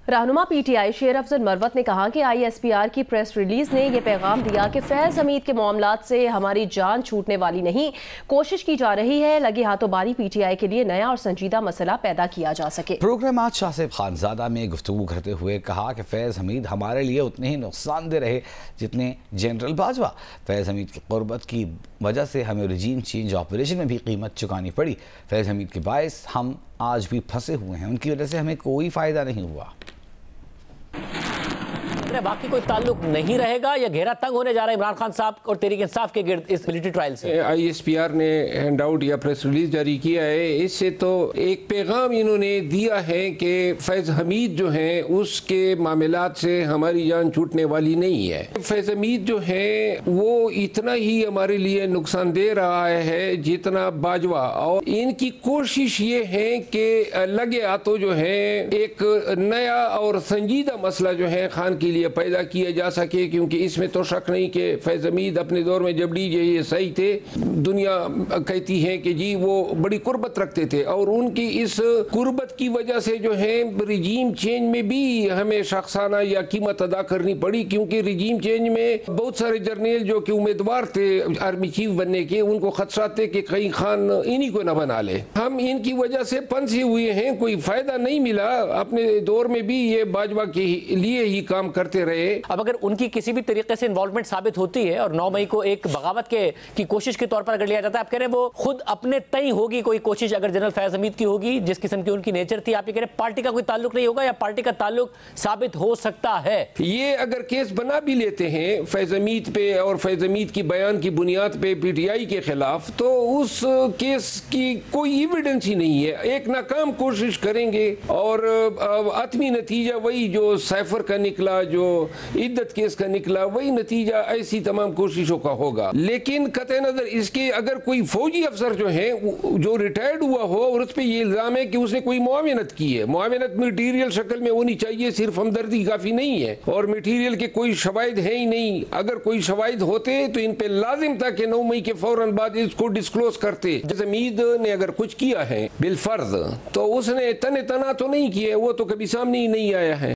रहनुमा पीटीआई शेर अफजल मरवत ने कहा कि आईएसपीआर की प्रेस रिलीज ने यह पैगाम दिया कि फैज हमीद के मामलात से हमारी जान छूटने वाली नहीं, कोशिश की जा रही है लगे हाथों बारी पीटीआई के लिए नया और संजीदा मसला पैदा किया जा सके। प्रोग्राम आज शाह खानजादा में गुफ्तगू करते हुए कहा कि फैज हमीद हमारे लिए उतने ही नुकसानदेह रहे जितने जनरल बाजवा। फैज हमीद की कुर्बत की वजह से हमें रजीम चेंज ऑपरेशन में भी कीमत चुकानी पड़ी। फैज हमीद के बायस हम आज भी फंसे हुए हैं, उनकी वजह से हमें कोई फ़ायदा नहीं हुआ। बाकी कोई ताल्लुक नहीं रहेगा या घेरा तंग होने जा रहा है इमरान खान साहब और तहरीक इंसाफ के गिर्द इस मिलिट्री ट्रायल से? आईएसपीआर ने हैंड आउट या प्रेस रिलीज जारी किया है। इससे तो एक पैगाम इन्होंने दिया है कि फैज हमीद जो है उसके मामलात से हमारी जान छूटने वाली नहीं है। फैज हमीद जो है वो इतना ही हमारे लिए नुकसान दे रहा है जितना बाजवा, और इनकी कोशिश ये है कि लगे हाथों जो है एक नया और संजीदा मसला जो है खान के लिए पैदा किया जा सके, क्योंकि इसमें तो शक नहीं कि फैज हमीद अपने दौर में जब डीजे सही थे, दुनिया कहती है कि जी वो बड़ी कुर्बत रखते थे, और उनकी इस कुर्बत की वजह से जो है रिजीम चेंज में भी हमें शख्साना या कीमत अदा करनी पड़ी, क्योंकि रिजीम चेंज में बहुत सारे जर्नल जो कि उम्मीदवार थे आर्मी चीफ बनने के, उनको खदशा थे कि कहीं खान इन्हीं को न बना ले। हम इनकी वजह से फंसे हुए हैं, कोई फायदा नहीं मिला। अपने दौर में भी ये बाजवा के लिए ही काम करते रहे। अब अगर उनकी किसी भी तरीके से इन्वॉल्वमेंट साबित होती है और 9 मई को एक बगावत की कोशिश के तौर पर अगर लिया जाता है, आप कह रहे हैं वो खुद अपने तय होगी कोई कोशिश अगर जनरल फैज हमीद की होगी, जिस किस्म की उनकी नेचर थी, आप ये कह रहे हैं पार्टी का कोई ताल्लुक नहीं होगा या पार्टी का ताल्लुक साबित हो सकता है? ये अगर केस बना भी लेते हैं फैज हमीद पे और फैज हमीद की बयान की बुनियाद पे पीटीआई के खिलाफ, तो उस केस की कोई एविडेंस ही नहीं है। एक नाकाम कोशिश करेंगे और आत्मी नतीजा वही जो सैफर का निकला, जो इद्दत केस का निकला, वही नतीजा ऐसी तमाम कोशिशों का होगा। लेकिन कतई नजर इसके अगर कोई फौजी अफसर जो है जो रिटायर्ड हुआ हो और उस पर यह इल्जाम है कि उसने कोई मुआवनत की है, मुआवनत मटीरियल शक्ल में होनी चाहिए, सिर्फ हमदर्दी काफी नहीं है, और मटीरियल के कोई शवाहिद है ही नहीं। अगर कोई शवाहिद होते तो इन पे लाजिम था कि 9 मई के फौरन बाद इसको डिस्क्लोज करते। हमीद ने अगर कुछ किया है बिलफर्ज, तो उसने तने तना तो नहीं किया, वो तो कभी सामने ही नहीं आया है।